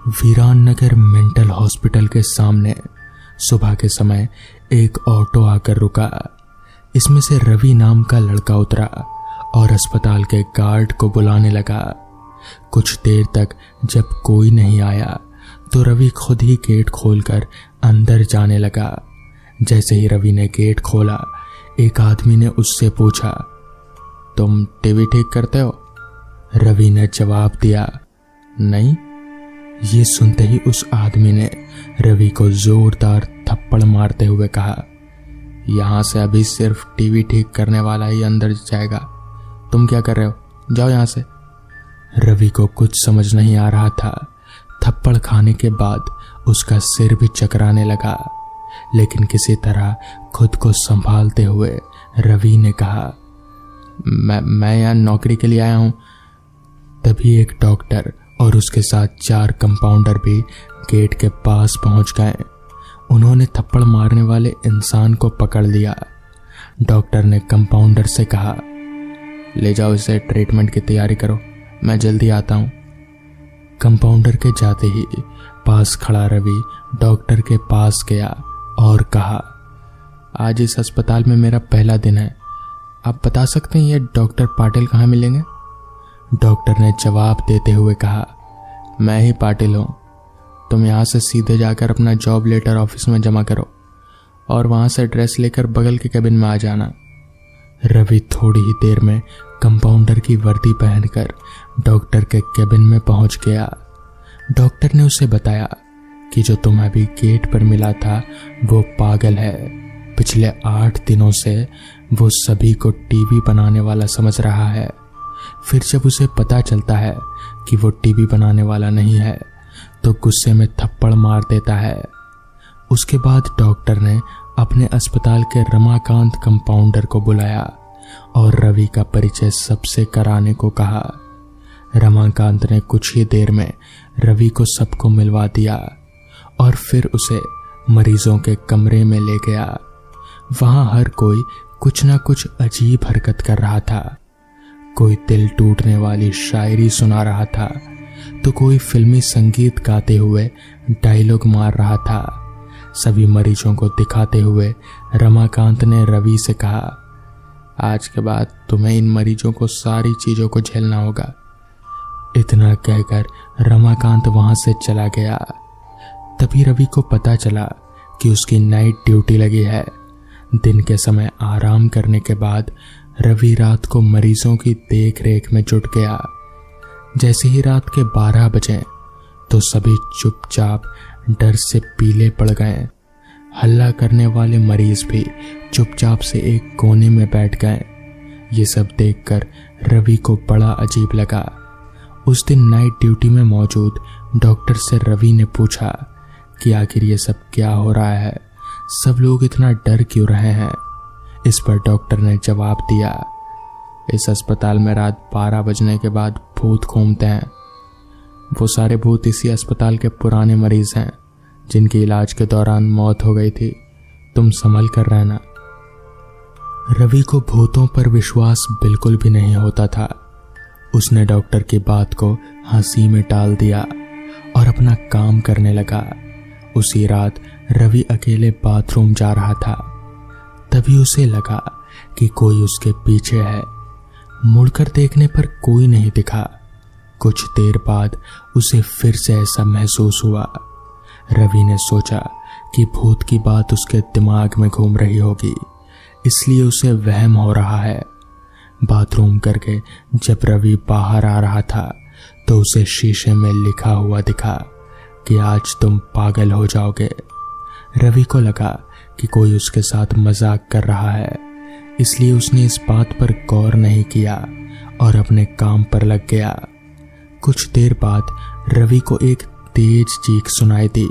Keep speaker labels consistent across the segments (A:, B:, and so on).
A: वीरान नगर mental hospital के सामने सुबह के समय एक ऑटो आकर रुका। इसमें से रवि नाम का लड़का उतरा और अस्पताल के गार्ड को बुलाने लगा। कुछ देर तक जब कोई नहीं आया तो रवि खुद ही गेट खोलकर अंदर जाने लगा। जैसे ही रवि ने गेट खोला, एक आदमी ने उससे पूछा, तुम टीवी ठीक करते हो? रवि ने जवाब दिया, नहीं। ये सुनते ही उस आदमी ने रवि को जोरदार थप्पड़ मारते हुए कहा, यहां से अभी सिर्फ टीवी ठीक करने वाला ही अंदर जाएगा, तुम क्या कर रहे हो? जाओ यहां से। रवि को कुछ समझ नहीं आ रहा था। थप्पड़ खाने के बाद उसका सिर भी चकराने लगा, लेकिन किसी तरह खुद को संभालते हुए रवि ने कहा, मैं यहाँ नौकरी के लिए आया हूं। तभी एक डॉक्टर और उसके साथ 4 कंपाउंडर भी गेट के पास पहुंच गए। उन्होंने थप्पड़ मारने वाले इंसान को पकड़ लिया। डॉक्टर ने कंपाउंडर से कहा, ले जाओ इसे, ट्रीटमेंट की तैयारी करो, मैं जल्दी आता हूं। कंपाउंडर के जाते ही पास खड़ा रवि डॉक्टर के पास गया और कहा, आज इस अस्पताल में मेरा पहला दिन है, आप बता सकते हैं ये डॉक्टर पाटिल कहाँ मिलेंगे? डॉक्टर ने जवाब देते हुए कहा, मैं ही पाटिल हूँ। तुम यहाँ से सीधे जाकर अपना जॉब लेटर ऑफिस में जमा करो और वहाँ से ड्रेस लेकर बगल के केबिन में आ जाना। रवि थोड़ी ही देर में कंपाउंडर की वर्दी पहनकर डॉक्टर के केबिन में पहुंच गया। डॉक्टर ने उसे बताया कि जो तुम्हें अभी गेट पर मिला था वो पागल है। पिछले 8 दिनों से वो सभी को टीवी बनाने वाला समझ रहा है। फिर जब उसे पता चलता है कि वो टीवी बनाने वाला नहीं है तो गुस्से में थप्पड़ मार देता है। उसके बाद डॉक्टर ने अपने अस्पताल के रमाकांत कंपाउंडर को बुलाया और रवि का परिचय सबसे कराने को कहा। रमाकांत ने कुछ ही देर में रवि को सबको मिलवा दिया और फिर उसे मरीजों के कमरे में ले गया। वहां हर कोई कुछ ना कुछ अजीब हरकत कर रहा था। कोई दिल टूटने वाली शायरी सुना रहा था तो कोई फिल्मी संगीत गाते हुए डायलॉग मार रहा था। सभी मरीजों को दिखाते हुए रमाकांत ने रवि से कहा, आज के बाद तुम्हें इन मरीजों को सारी चीजों को झेलना होगा। इतना कहकर रमाकांत वहां से चला गया। तभी रवि को पता चला कि उसकी नाइट ड्यूटी लगी है। दिन के समय आराम करने के बाद रवि रात को मरीजों की देख रेख में जुट गया। जैसे ही रात के 12 बजे तो सभी चुपचाप डर से पीले पड़ गए। हल्ला करने वाले मरीज भी चुपचाप से एक कोने में बैठ गए। ये सब देखकर रवि को बड़ा अजीब लगा। उस दिन नाइट ड्यूटी में मौजूद डॉक्टर से रवि ने पूछा कि आखिर ये सब क्या हो रहा है, सब लोग इतना डर क्यों रहे हैं? इस पर डॉक्टर ने जवाब दिया, इस अस्पताल में रात 12 बजने के बाद भूत घूमते हैं। वो सारे भूत इसी अस्पताल के पुराने मरीज हैं जिनकी इलाज के दौरान मौत हो गई थी। तुम संभल कर रहना। रवि को भूतों पर विश्वास बिल्कुल भी नहीं होता था। उसने डॉक्टर की बात को हंसी में टाल दिया और अपना काम करने लगा। उसी रात रवि अकेले बाथरूम जा रहा था। तभी उसे लगा कि कोई उसके पीछे है। मुड़कर देखने पर कोई नहीं दिखा। कुछ देर बाद उसे फिर से ऐसा महसूस हुआ। रवि ने सोचा कि भूत की बात उसके दिमाग में घूम रही होगी, इसलिए उसे वहम हो रहा है। बाथरूम करके जब रवि बाहर आ रहा था तो उसे शीशे में लिखा हुआ दिखा कि आज तुम पागल हो जाओगे। रवि को लगा कि कोई उसके साथ मजाक कर रहा है, इसलिए उसने इस बात पर गौर नहीं किया और अपने काम पर लग गया। कुछ देर बाद रवि को एक तेज चीख सुनाई दी।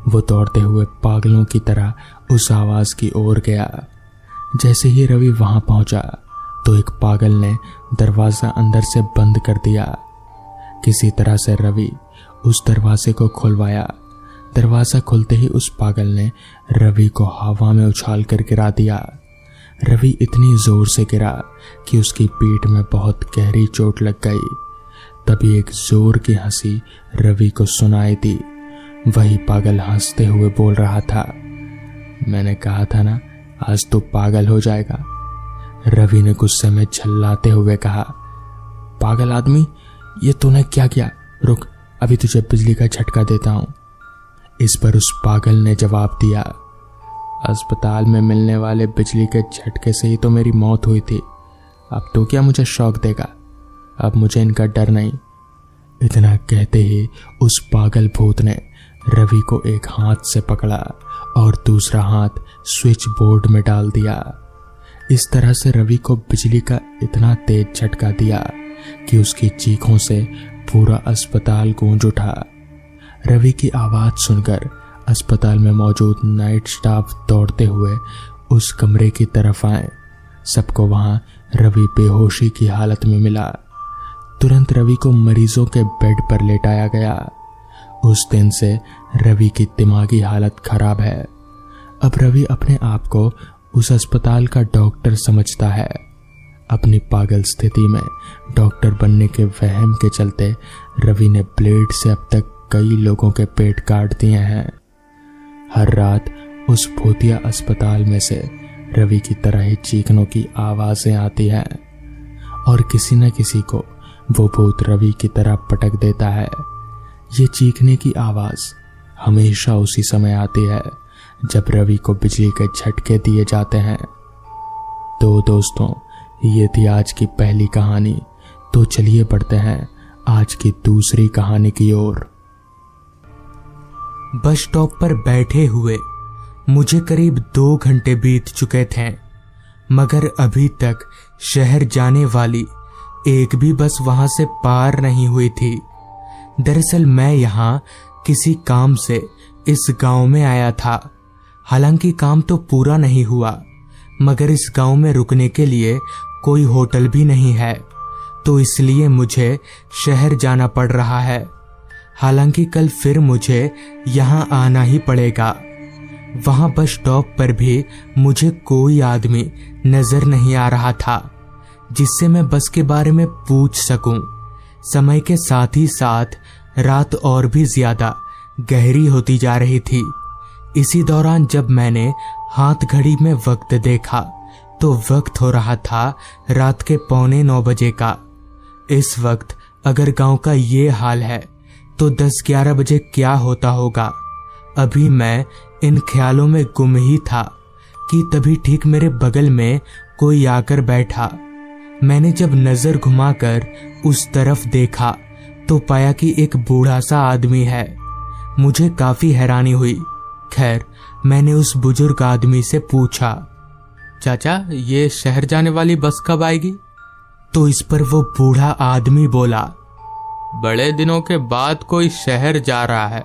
A: वो दौड़ते हुए पागलों की तरह उस आवाज की ओर गया। जैसे ही रवि वहां पहुंचा तो एक पागल ने दरवाजा अंदर से बंद कर दिया। किसी तरह से रवि उस दरवाजे को खुलवाया। दरवाजा खुलते ही उस पागल ने रवि को हवा में उछाल कर गिरा दिया। रवि इतनी जोर से गिरा कि उसकी पीठ में बहुत गहरी चोट लग गई। तभी एक जोर की हंसी रवि को सुनाई दी। वही पागल हंसते हुए बोल रहा था, मैंने कहा था ना आज तो पागल हो जाएगा। रवि ने गुस्से में झल्लाते हुए कहा, पागल आदमी, ये तूने क्या किया? रुक, अभी तुझे बिजली का झटका देता हूं। इस पर उस पागल ने जवाब दिया, अस्पताल में मिलने वाले बिजली के झटके से ही तो मेरी मौत हुई थी। अब तो क्या मुझे शौक देगा? अब मुझे इनका डर नहीं। इतना कहते ही उस पागल भूत ने रवि को एक हाथ से पकड़ा और दूसरा हाथ स्विच बोर्ड में डाल दिया। इस तरह से रवि को बिजली का इतना तेज झटका दिया कि उसकी चीखों से पूरा अस्पताल गूंज उठा। रवि की आवाज सुनकर अस्पताल में मौजूद नाइट स्टाफ दौड़ते हुए उस कमरे की तरफ आए। सबको वहां रवि बेहोशी की हालत में मिला। तुरंत रवि को मरीजों के बेड पर लेटाया गया। उस दिन से रवि की दिमागी हालत खराब है। अब रवि अपने आप को उस अस्पताल का डॉक्टर समझता है। अपनी पागल स्थिति में डॉक्टर बनने के वहम के चलते रवि ने ब्लेड से अब तक कई लोगों के पेट काट दिए हैं। हर रात उस भूतिया अस्पताल में से रवि की तरह ही चीखनों की आवाजें आती हैं और किसी न किसी को वो भूत रवि की तरह पटक देता है। ये चीखने की आवाज हमेशा उसी समय आती है जब रवि को बिजली के झटके दिए जाते हैं। तो दोस्तों, ये थी आज की पहली कहानी। तो चलिए बढ़ते हैं आज की दूसरी कहानी की ओर।
B: बस स्टॉप पर बैठे हुए मुझे करीब 2 घंटे बीत चुके थे, मगर अभी तक शहर जाने वाली एक भी बस वहां से पार नहीं हुई थी। दरअसल मैं यहाँ किसी काम से इस गांव में आया था। हालांकि काम तो पूरा नहीं हुआ, मगर इस गांव में रुकने के लिए कोई होटल भी नहीं है, तो इसलिए मुझे शहर जाना पड़ रहा है। हालांकि कल फिर मुझे यहाँ आना ही पड़ेगा। वहां बस स्टॉप पर भी मुझे कोई आदमी नजर नहीं आ रहा था जिससे मैं बस के बारे में पूछ सकूं। समय के साथ ही साथ रात और भी ज्यादा गहरी होती जा रही थी। इसी दौरान जब मैंने हाथ घड़ी में वक्त देखा तो वक्त हो रहा था रात के 8:45 बजे का। इस वक्त अगर गांव का ये हाल है तो 10-11 बजे क्या होता होगा। अभी मैं इन ख्यालों में गुम ही था कि तभी ठीक मेरे बगल में कोई आकर बैठा। मैंने जब नजर घुमाकर उस तरफ देखा तो पाया कि एक बूढ़ा सा आदमी है। मुझे काफी हैरानी हुई। खैर, मैंने उस बुजुर्ग आदमी से पूछा, चाचा, ये शहर जाने वाली बस कब आएगी? तो इस पर वो बूढ़ा आदमी बोला, बड़े दिनों के बाद कोई शहर जा रहा है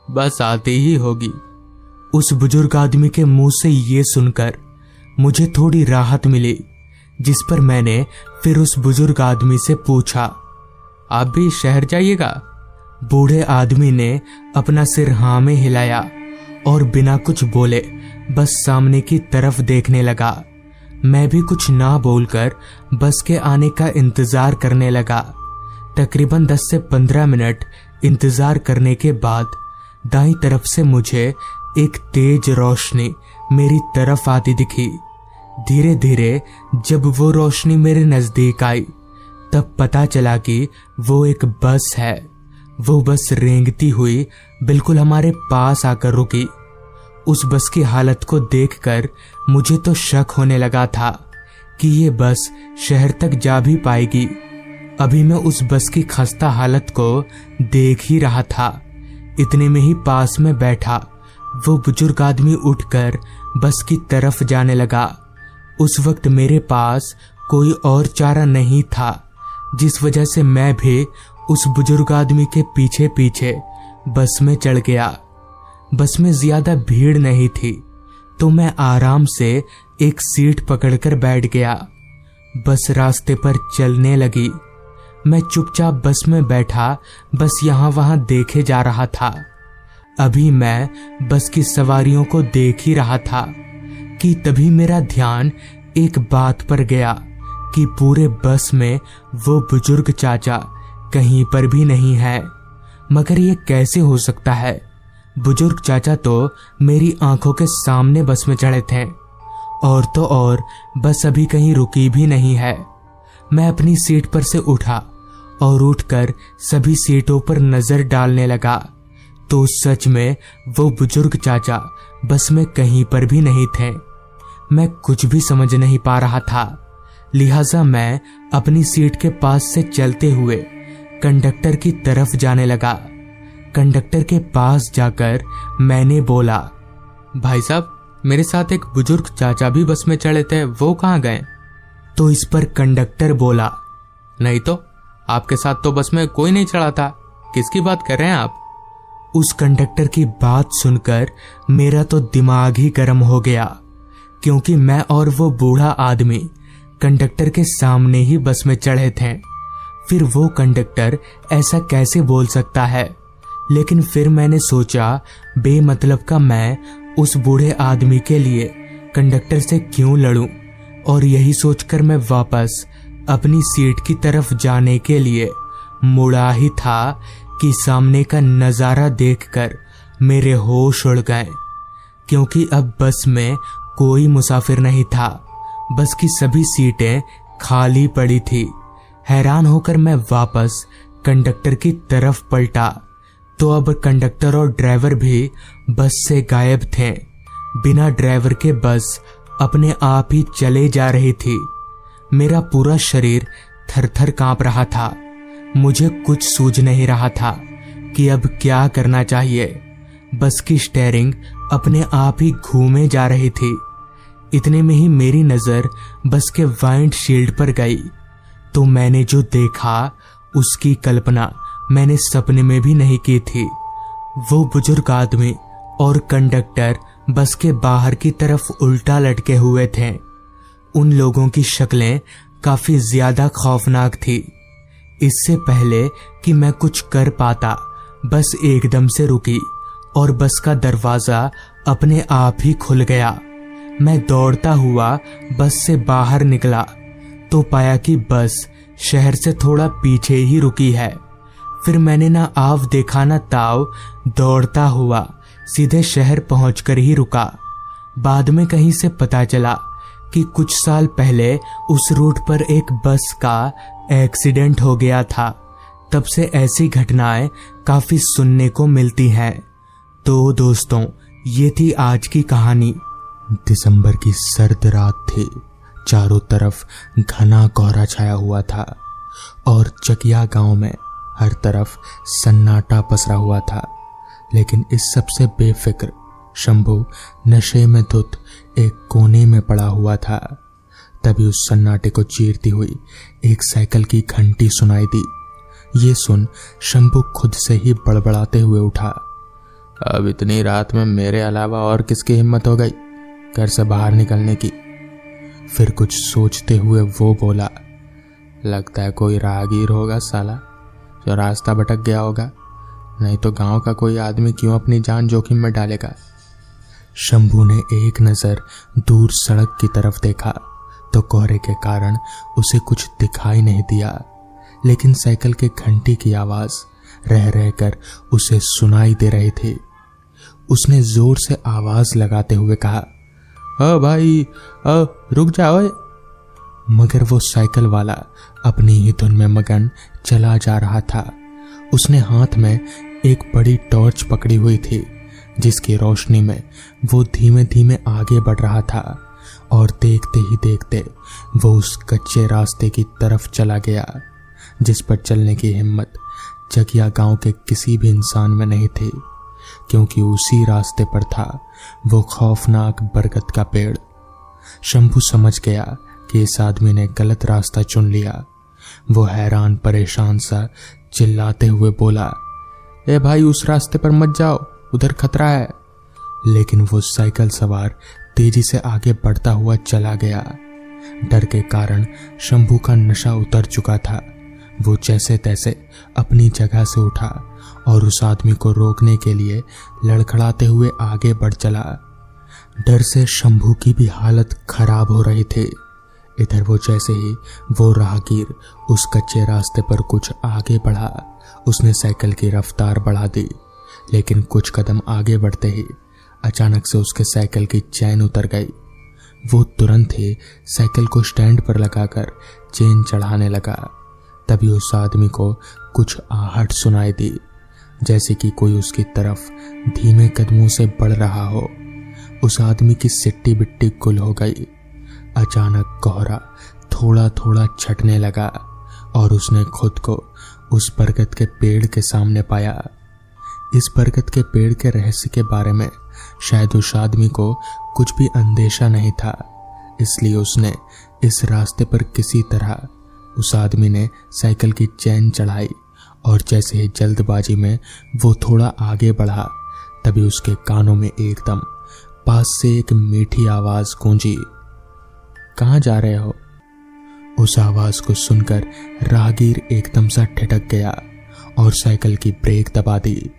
B: बस आती ही होगी। उस बुजुर्ग आदमी के मुंह से ये सुनकर मुझे थोड़ी राहत मिली, जिस पर मैंने फिर उस बुजुर्ग आदमी से पूछा, आप भी शहर जाइएगा? बूढ़े आदमी ने अपना सिर हाँ में हिलाया और बिना कुछ बोले बस सामने की तरफ देखने लगा। मैं भी कुछ ना बोलकर बस के आने का इंतजार करने लगा। तकरीबन 10 से 15 मिनट इंतजार करने के बाद दाईं तरफ से मुझे एक तेज रोशनी मेरी तरफ आती दिखी। धीरे धीरे जब वो रोशनी मेरे नजदीक आई तब पता चला कि वो एक बस है। वो बस रेंगती हुई बिल्कुल हमारे पास आकर रुकी। उस बस की हालत को देखकर मुझे तो शक होने लगा था कि ये बस शहर तक जा भी पाएगी। अभी मैं उस बस की खस्ता हालत को देख ही रहा था, इतने में ही पास में बैठा वो बुजुर्ग आदमी उठकर बस की तरफ जाने लगा। उस वक्त मेरे पास कोई और चारा नहीं था, जिस वजह से मैं भी उस बुजुर्ग आदमी के पीछे पीछे बस में चढ़ गया। बस में ज्यादा भीड़ नहीं थी तो मैं आराम से एक सीट पकड़कर बैठ गया। बस रास्ते पर चलने लगी। मैं चुपचाप बस में बैठा बस यहाँ वहां देखे जा रहा था। अभी मैं बस की सवारियों को देख ही रहा था कि तभी मेरा ध्यान एक बात पर गया कि पूरे बस में वो बुजुर्ग चाचा कहीं पर भी नहीं है। मगर ये कैसे हो सकता है? बुजुर्ग चाचा तो मेरी आंखों के सामने बस में चढ़े थे, और तो और बस अभी कहीं रुकी भी नहीं है। मैं अपनी सीट पर से उठा और उठकर सभी सीटों पर नजर डालने लगा, तो सच में वो बुजुर्ग चाचा बस में कहीं पर भी नहीं थे। मैं कुछ भी समझ नहीं पा रहा था, लिहाजा मैं अपनी सीट के पास से चलते हुए कंडक्टर की तरफ जाने लगा। कंडक्टर के पास जाकर मैंने बोला, भाई साहब, मेरे साथ एक बुजुर्ग चाचा भी बस में चढ़े थे, वो कहाँ गए? तो इस पर कंडक्टर बोला, नहीं तो आपके साथ तो बस में कोई नहीं चढ़ा था, किसकी बात कर रहे हैं आप? उस कंडक्टर की बात सुनकर मेरा तो दिमाग ही गर्म हो गया, क्योंकि मैं और वो बूढ़ा आदमी कंडक्टर के सामने ही बस में चढ़े थे। फिर वो कंडक्टर ऐसा कैसे बोल सकता है? लेकिन फिर मैंने सोचा, बेमतलब का मैं उस बूढ़े आदमी के लिए कंडक्टर से क्यों लड़ूं? और यही सोचकर मैं वापस अपनी सीट की तरफ जाने के लिए मुड़ा ही था कि सामने का नजारा देखकर मेरे होश उड़ गए, क्योंकि अब बस में कोई मुसाफिर नहीं था। बस की सभी सीटें खाली पड़ी थी। हैरान होकर मैं वापस कंडक्टर की तरफ पलटा, तो अब कंडक्टर और ड्राइवर भी बस से गायब थे। बिना ड्राइवर के बस अपने आप ही चले जा रही थी। मेरा पूरा शरीर थर-थर कांप रहा था। मुझे कुछ सूझ नहीं रहा था कि अब क्या करना चाहिए। बस की स्टीयरिंग अपने आप ही घूमे जा रही थी। इतने में ही मेरी नजर बस के वाइंड शील्ड पर गई, तो मैंने जो देखा उसकी कल्पना मैंने सपने में भी नहीं की थी। वो बुजुर्ग आदमी और कंडक्टर बस के बाहर की तरफ उल्टा लटके हुए थे। उन लोगों की शक्लें काफी ज्यादा खौफनाक थी। इससे पहले कि मैं कुछ कर पाता, बस एकदम से रुकी और बस का दरवाजा अपने आप ही खुल गया। मैं दौड़ता हुआ बस से बाहर निकला, तो पाया कि बस शहर से थोड़ा पीछे ही रुकी है। फिर मैंने ना आव देखा ना ताव, दौड़ता हुआ सीधे शहर पहुंचकर ही रुका। बाद में कहीं से पता चला कि कुछ साल पहले उस रूट पर एक बस का एक्सीडेंट हो गया था। तब से ऐसी घटनाएं काफी सुनने को मिलती हैं। तो दोस्तों, ये थी आज की कहानी।
A: दिसंबर की सर्द रात थी। चारों तरफ घना कोहरा छाया हुआ था और चकिया गांव में हर तरफ सन्नाटा पसरा हुआ था। लेकिन इस सबसे बेफिक्र शंभू नशे में धुत एक कोने में पड़ा हुआ था। तभी उस सन्नाटे को चीरती हुई एक साइकिल की घंटी सुनाई दी। ये सुन शंभू खुद से ही बड़बड़ाते हुए उठा, अब इतनी रात में मेरे अलावा और किसकी हिम्मत हो गई घर से बाहर निकलने की? फिर कुछ सोचते हुए वो बोला, लगता है कोई राहगीर होगा साला, जो रास्ता भटक गया होगा, नहीं तो गांव का कोई आदमी क्यों अपनी जान जोखिम में डालेगा। शंभू ने एक नजर दूर सड़क की तरफ देखा तो कोहरे के कारण उसे कुछ दिखाई नहीं दिया, लेकिन साइकिल के घंटी की आवाज रह रहकर उसे सुनाई दे रही थी। उसने जोर से आवाज लगाते हुए कहा, ओ भाई, ओ रुक जाओ। मगर वो साइकिल वाला अपनी ही धुन में मगन चला जा रहा था। उसने हाथ में एक बड़ी टॉर्च पकड़ी हुई थी, जिसकी रोशनी में वो धीमे धीमे आगे बढ़ रहा था। और देखते ही देखते वो उस कच्चे रास्ते की तरफ चला गया, जिस पर चलने की हिम्मत चकिया गांव के किसी भी इंसान में नहीं थी, क्योंकि उसी रास्ते पर था वो खौफनाक बरगद का पेड़। शंभू समझ गया कि इस आदमी ने गलत रास्ता चुन लिया। वो हैरान परेशान सा चिल्लाते हुए बोला, ए भाई, उस रास्ते पर मत जाओ, उधर खतरा है। लेकिन वो साइकिल सवार तेजी से आगे बढ़ता हुआ चला गया। डर के कारण शंभू का नशा उतर चुका था। वो जैसे तैसे अपनी जगह से उठा और उस आदमी को रोकने के लिए लड़खड़ाते हुए आगे बढ़ चला। डर से शंभू की भी हालत खराब हो रही थी। इधर वो जैसे ही वो राहगीर उस कच्चे रास्ते पर कुछ आगे बढ़ा, उसने साइकिल की रफ्तार बढ़ा दी। लेकिन कुछ कदम आगे बढ़ते ही अचानक से उसके साइकिल की चैन उतर गई। वो तुरंत ही साइकिल को स्टैंड पर लगाकर चेन चढ़ाने लगा। तभी उस आदमी को कुछ आहट सुनाई दी, जैसे कि कोई उसकी तरफ धीमे कदमों से बढ़ रहा हो। उस आदमी की सिट्टी बिट्टी गुल हो गई। अचानक कोहरा थोड़ा थोड़ा छटने लगा और उसने खुद को उस बरगद के पेड़ के सामने पाया। इस बरगद के पेड़ के रहस्य के बारे में शायद उस आदमी को कुछ भी अंदेशा नहीं था, इसलिए उसने इस रास्ते पर किसी तरह उस आदमी ने साइकिल की चैन चढ़ाई और जैसे ही जल्दबाजी में वो थोड़ा आगे बढ़ा, तभी उसके कानों में एकदम पास से एक मीठी आवाज गूंजी, कहाँ जा रहे हो? उस आवाज को सुनकर राहगीर एकदम सा ठिठक गया और साइकिल की ब्रेक दबा दी।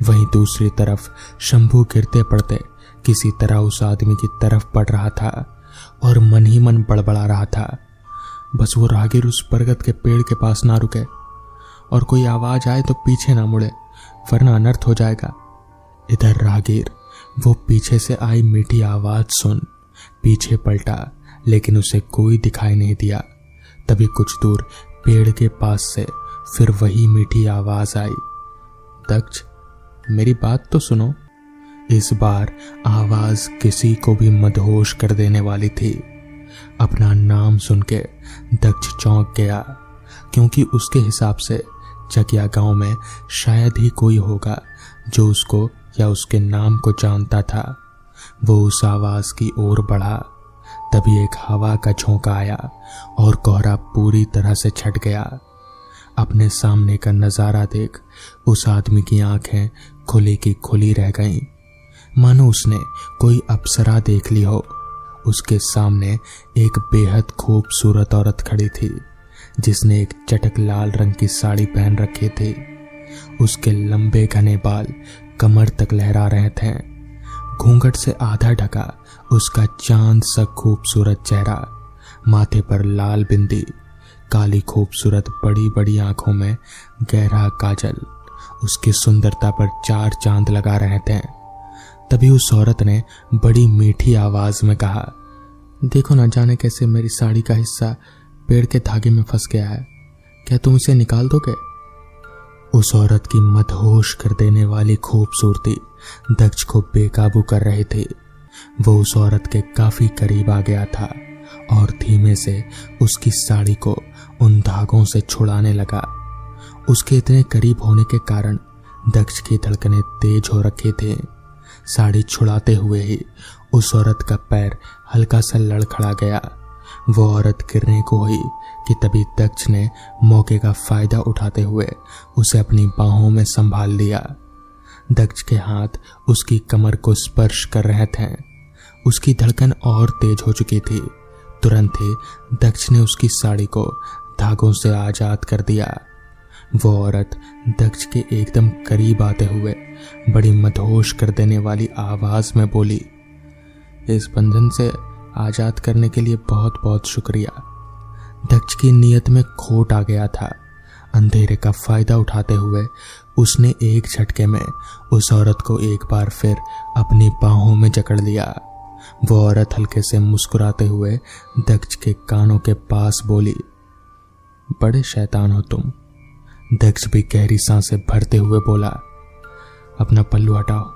A: वहीं दूसरी तरफ शंभू गिरते पड़ते किसी तरह उस आदमी की तरफ बढ़ रहा था और मन ही मन बड़बड़ा रहा था, बस वो राहगीर उस बरगद के पेड़ के पास ना रुके और कोई आवाज आए तो पीछे ना मुड़े, वरना अनर्थ हो जाएगा। इधर राहगीर वो पीछे से आई मीठी आवाज सुन पीछे पलटा, लेकिन उसे कोई दिखाई नहीं दिया। तभी कुछ दूर पेड़ के पास से फिर वही मीठी आवाज आई, दक्ष मेरी बात तो सुनो। इस बार आवाज किसी को भी मदहोश कर देने वाली थी। अपना नाम सुन के दक्ष चौंक गया, क्योंकि उसके हिसाब से चकिया गांव में शायद ही कोई होगा जो उसको या उसके नाम को जानता था। वो उस आवाज की ओर बढ़ा, तभी एक हवा का झोंका आया और कोहरा पूरी तरह से छट गया। अपने सामने का नजारा देख उस आदमी की आंखें खुली की खुली रह गईं, मानो उसने कोई अप्सरा देख ली हो। उसके सामने एक बेहद खूबसूरत औरत खड़ी थी, जिसने एक चटक लाल रंग की साड़ी पहन रखी थी। उसके लंबे घने बाल कमर तक लहरा रहे थे। घूंघट से आधा ढका उसका चांद सा खूबसूरत चेहरा, माथे पर लाल बिंदी, काली खूबसूरत बड़ी बड़ी आंखों में गहरा काजल, उसकी सुंदरता पर चार चांद लगा रहे थे। तभी उस औरत ने बड़ी मीठी आवाज में कहा, देखो ना जाने कैसे मेरी साड़ी का हिस्सा पेड़ के धागे में फंस गया है, क्या तुम इसे निकाल दोगे? उस औरत की मदहोश कर देने वाली खूबसूरती दक्ष को बेकाबू कर रही थी। वो उस औरत के काफी करीब आ गया था और धीमे से उसकी साड़ी को उन धागों से छुड़ाने लगा। उसके इतने करीब होने के कारण दक्ष की धड़कनें तेज हो रखी थी। साड़ी छुड़ाते हुए ही उस औरत का पैर हल्का सा लड़खड़ा गया। वो औरत गिरने को हुई कि तभी दक्ष ने मौके का फायदा उठाते हुए उसे अपनी बाहों में संभाल लिया। दक्ष के हाथ उसकी कमर को स्पर्श कर रहे थे। उसकी धड़कन और तेज हो चुकी थी। तुरंत ही दक्ष ने उसकी साड़ी को धागों से आजाद कर दिया। वो औरत दक्ष के एकदम करीब आते हुए बड़ी मदहोश कर देने वाली आवाज में बोली, इस बंधन से आजाद करने के लिए बहुत बहुत शुक्रिया। दक्ष की नीयत में खोट आ गया था। अंधेरे का फायदा उठाते हुए उसने एक झटके में उस औरत को एक बार फिर अपनी बाहों में जकड़ लिया। वो औरत हल्के से मुस्कुराते हुए दक्ष के कानों के पास बोली, बड़े शैतान हो तुम। दक्ष भी गहरी सांसें भरते हुए बोला, अपना पल्लू हटाओ,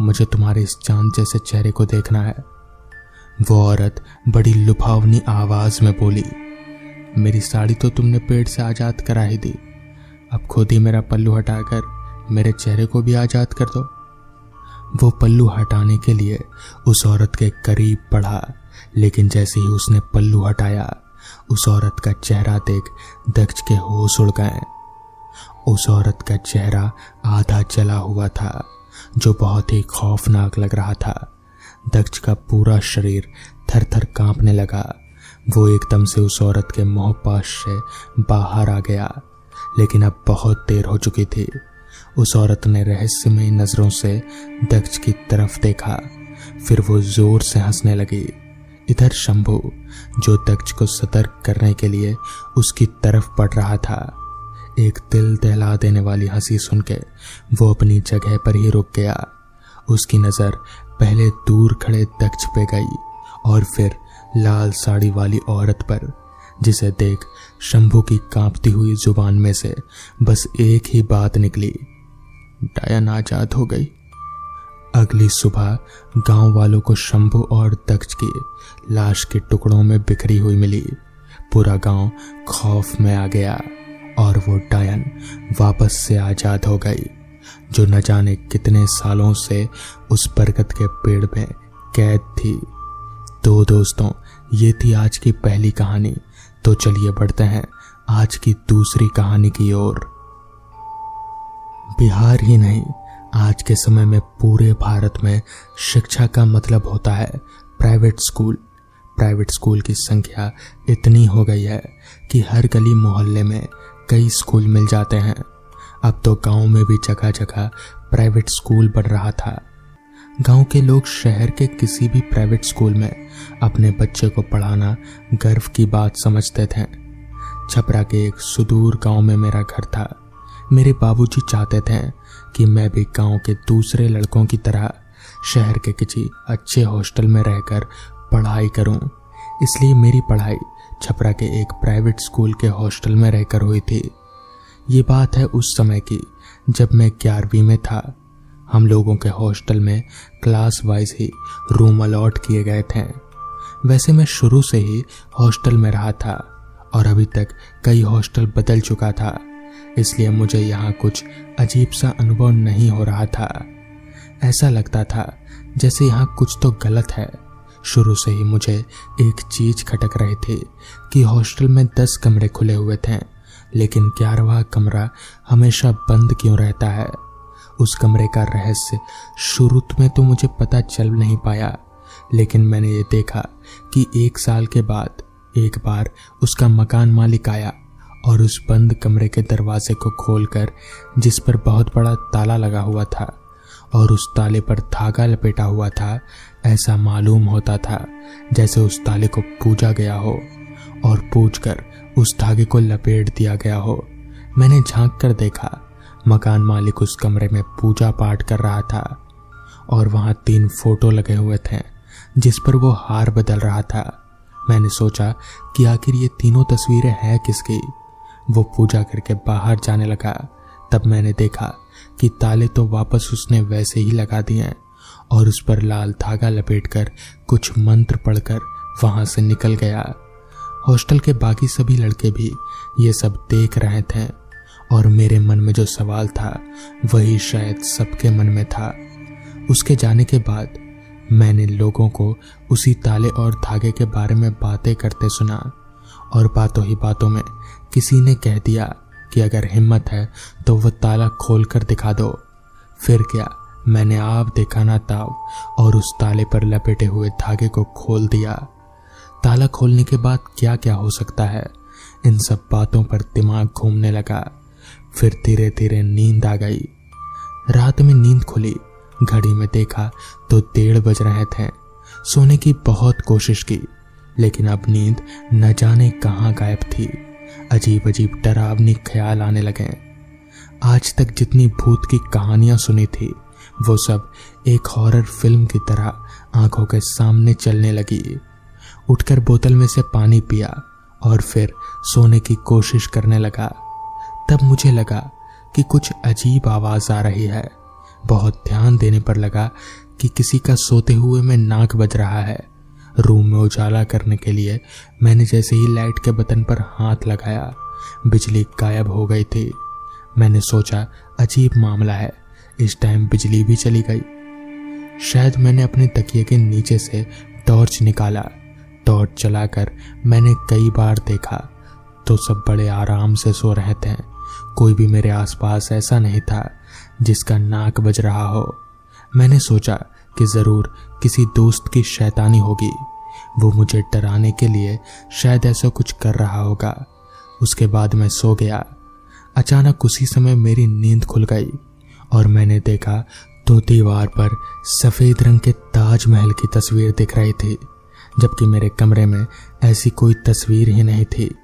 A: मुझे तुम्हारे इस चांद जैसे चेहरे को देखना है। वो औरत बड़ी लुभावनी आवाज में बोली, मेरी साड़ी तो तुमने पेड़ से आजाद करा ही दी, अब खुद ही मेरा पल्लू हटाकर मेरे चेहरे को भी आजाद कर दो। वो पल्लू हटाने के लिए उस औरत के करीब बढ़ा, लेकिन जैसे ही उसने पल्लू हटाया उस औरत का चेहरा देख दक्ष के होश उड़ गए। उस औरत का चेहरा आधा जला हुआ था, जो बहुत ही खौफनाक लग रहा था। दक्ष का पूरा शरीर थर थर कांपने लगा। वो एकदम से उस औरत के मोहपाश से बाहर आ गया, लेकिन अब बहुत देर हो चुकी थी। उस औरत ने रहस्यमयी नजरों से दक्ष की तरफ देखा, फिर वो जोर से हंसने लगी। इधर शंभू, जो दक्ष को सतर्क करने के लिए उसकी तरफ बढ़ रहा था, एक दिल दहला देने वाली हंसी सुन के वो अपनी जगह पर ही रुक गया। उसकी नजर पहले दूर खड़े दक्ष पे गई और फिर लाल साड़ी वाली औरत पर, जिसे देख शंभू की कांपती हुई जुबान में से बस एक ही बात निकली, डायन आजाद हो गई। अगली सुबह गांव वालों को शंभू और दक्ष की लाश के टुकड़ों में बिखरी हुई मिली। पूरा गांव खौफ में आ गया और वो डायन वापस से आजाद हो गई, जो न जाने कितने सालों से उस बरगद के पेड़ में कैद थी। तो दोस्तों, ये थी आज की पहली कहानी। तो चलिए बढ़ते हैं आज की दूसरी कहानी की ओर। बिहार ही नहीं, आज के समय में पूरे भारत में शिक्षा का मतलब होता है प्राइवेट स्कूल। प्राइवेट स्कूल की संख्या इतनी हो गई है कि हर गली मोहल्ले में कई स्कूल मिल जाते हैं। अब तो गांव में भी जगह जगह प्राइवेट स्कूल बन रहा था। गांव के लोग शहर के किसी भी प्राइवेट स्कूल में अपने बच्चे को पढ़ाना गर्व की बात समझते थे। छपरा के एक सुदूर गांव में मेरा घर था। मेरे बाबूजी चाहते थे कि मैं भी गांव के दूसरे लड़कों की तरह शहर के किसी अच्छे हॉस्टल में रहकर पढ़ाई करूं। इसलिए मेरी पढ़ाई छपरा के एक प्राइवेट स्कूल के हॉस्टल में रहकर हुई थी। ये बात है उस समय की, जब मैं 11वीं में था। हम लोगों के हॉस्टल में क्लास वाइज ही रूम अलॉट किए गए थे। वैसे मैं शुरू से ही हॉस्टल में रहा था और अभी तक कई हॉस्टल बदल चुका था, इसलिए मुझे यहाँ कुछ अजीब सा अनुभव नहीं हो रहा था। ऐसा लगता था जैसे यहाँ कुछ तो गलत है। शुरू से ही मुझे एक चीज खटक रही थी कि हॉस्टल में 10 कमरे खुले हुए थे, लेकिन 11वां कमरा हमेशा बंद क्यों रहता है। उस कमरे का रहस्य शुरू में तो मुझे पता चल नहीं पाया, लेकिन मैंने ये देखा कि 1 साल के बाद एक बार उसका मकान मालिक आया और उस बंद कमरे के दरवाजे को खोलकर, जिस पर बहुत बड़ा ताला लगा हुआ था और उस ताले पर धागा लपेटा हुआ था, ऐसा मालूम होता था जैसे उस ताले को पूजा गया हो और पूजकर उस धागे को लपेट दिया गया हो। मैंने झांक कर देखा, मकान मालिक उस कमरे में पूजा पाठ कर रहा था और वहां 3 फोटो लगे हुए थे जिस पर वो हार बदल रहा था। मैंने सोचा कि आखिर ये तीनों तस्वीरें हैं किसकी। वो पूजा करके बाहर जाने लगा, तब मैंने देखा कि ताले तो वापस उसने वैसे ही लगा दिए और उस पर लाल धागा लपेटकर कुछ मंत्र पढ़कर वहां से निकल गया। हॉस्टल के बाकी सभी लड़के भी ये सब देख रहे थे और मेरे मन में जो सवाल था वही शायद सबके मन में था। उसके जाने के बाद मैंने लोगों को उसी ताले और धागे के बारे में बातें करते सुना और बातों ही बातों में किसी ने कह दिया कि अगर हिम्मत है तो वह ताला खोल कर दिखा दो। फिर क्या, मैंने आप देखा ना ताव और उस ताले पर लपेटे हुए धागे को खोल दिया। ताला खोलने के बाद क्या क्या हो सकता है, इन सब बातों पर दिमाग घूमने लगा। फिर धीरे धीरे नींद आ गई। रात में नींद खुली, घड़ी में देखा तो 1:30 बज रहे थे। सोने की बहुत कोशिश की, लेकिन अब नींद न जाने कहाँ गायब थी। अजीब अजीब डरावनी ख्याल आने लगे। आज तक जितनी भूत की कहानियां सुनी थी वो सब एक हॉरर फिल्म की तरह आंखों के सामने चलने लगी। उठकर बोतल में से पानी पिया और फिर सोने की कोशिश करने लगा। तब मुझे लगा कि कुछ अजीब आवाज आ रही है। बहुत ध्यान देने पर लगा कि किसी का सोते हुए में नाक बज रहा है। रूम में उजाला करने के लिए मैंने जैसे ही लाइट के बटन पर हाथ लगाया, बिजली गायब हो गई थी। मैंने सोचा अजीब मामला है, इस टाइम बिजली भी चली गई। शायद मैंने अपने तकिए के नीचे से टॉर्च निकाला। टॉर्च जलाकर मैंने कई बार देखा तो सब बड़े आराम से सो रहे थे। कोई भी मेरे आसपास ऐसा नहीं था जिसका नाक बज रहा हो। मैंने सोचा कि जरूर किसी दोस्त की शैतानी होगी, वो मुझे डराने के लिए शायद ऐसा कुछ कर रहा होगा। उसके बाद मैं सो गया। अचानक उसी समय मेरी नींद खुल गई और मैंने देखा तो दीवार पर सफेद रंग के ताजमहल की तस्वीर दिख रही थी, जबकि मेरे कमरे में ऐसी कोई तस्वीर ही नहीं थी।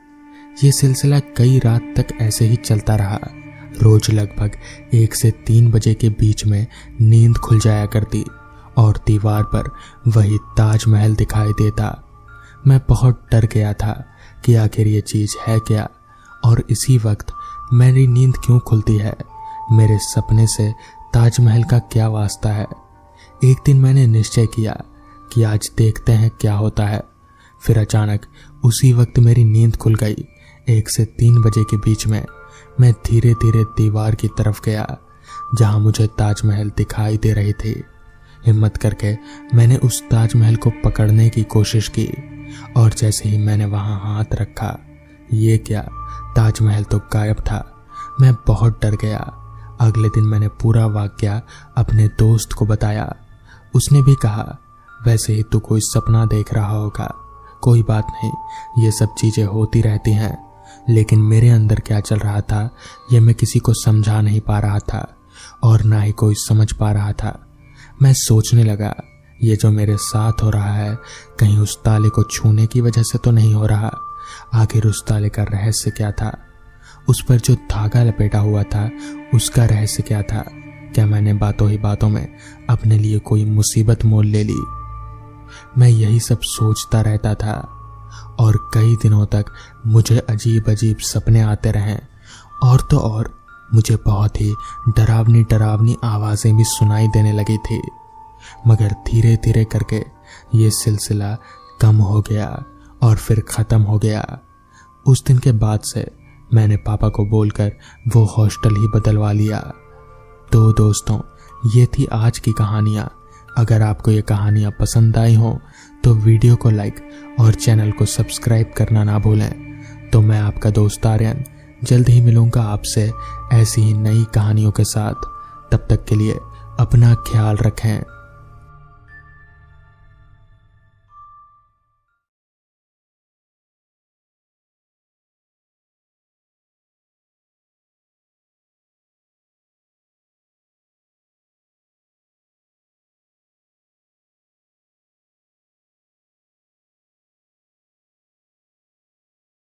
A: ये सिलसिला कई रात तक ऐसे ही चलता रहा। रोज लगभग 1 से 3 बजे के बीच में नींद खुल जाया करती और दीवार पर वही ताजमहल दिखाई देता। मैं बहुत डर गया था कि आखिर ये चीज है क्या और इसी वक्त मेरी नींद क्यों खुलती है। मेरे सपने से ताजमहल का क्या वास्ता है। एक दिन मैंने निश्चय किया कि आज देखते हैं क्या होता है। फिर अचानक उसी वक्त मेरी नींद खुल गई। 1 से 3 बजे के बीच में मैं धीरे धीरे दीवार की तरफ गया जहां मुझे ताजमहल दिखाई दे रही थी। हिम्मत करके मैंने उस ताजमहल को पकड़ने की कोशिश की और जैसे ही मैंने वहां हाथ रखा, ये क्या, ताजमहल तो गायब था। मैं बहुत डर गया। अगले दिन मैंने पूरा वाकया अपने दोस्त को बताया। उसने भी कहा, वैसे ही तू कोई सपना देख रहा होगा, कोई बात नहीं, ये सब चीजें होती रहती हैं। लेकिन मेरे अंदर क्या चल रहा था ये मैं किसी को समझा नहीं पा रहा था और ना ही कोई समझ पा रहा था। मैं सोचने लगा, ये जो मेरे साथ हो रहा है कहीं उस ताले को छूने की वजह से तो नहीं हो रहा। आखिर उस ताले का रहस्य क्या था? उस पर जो धागा लपेटा हुआ था उसका रहस्य क्या था? क्या मैंने बातों ही बातों में अपने लिए कोई मुसीबत मोल ले ली? मैं यही सब सोचता रहता था और कई दिनों तक मुझे अजीब अजीब सपने आते रहे और तो और मुझे बहुत ही डरावनी डरावनी आवाजें भी सुनाई देने लगी थी। मगर धीरे धीरे करके ये सिलसिला कम हो गया और फिर खत्म हो गया। उस दिन के बाद से मैंने पापा को बोलकर वो हॉस्टल ही बदलवा लिया। तो दोस्तों, ये थी आज की कहानियाँ। अगर आपको ये कहानियाँ पसंद आई हो तो वीडियो को लाइक और चैनल को सब्सक्राइब करना ना भूलें। तो मैं आपका दोस्त आर्यन जल्द ही मिलूंगा आपसे ऐसी ही नई कहानियों के साथ। तब तक के लिए अपना ख्याल रखें।